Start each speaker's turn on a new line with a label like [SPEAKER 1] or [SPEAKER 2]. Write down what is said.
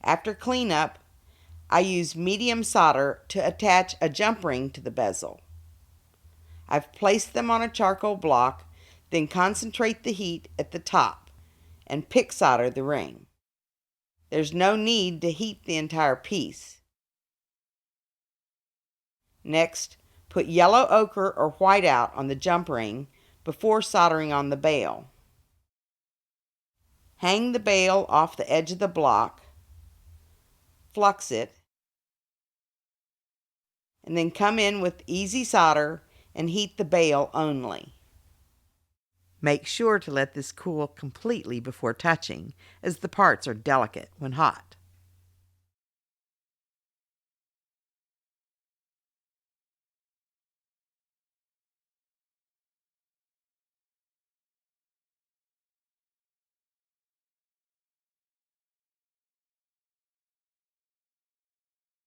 [SPEAKER 1] After cleanup, I use medium solder to attach a jump ring to the bezel. I've placed them on a charcoal block, then concentrate the heat at the top and pick solder the ring. There's no need to heat the entire piece. Next, put yellow ochre or whiteout on the jump ring before soldering on the bale. Hang the bale off the edge of the block, flux it, and then come in with easy solder and heat the bale only. Make sure to let this cool completely before touching, as the parts are delicate when hot.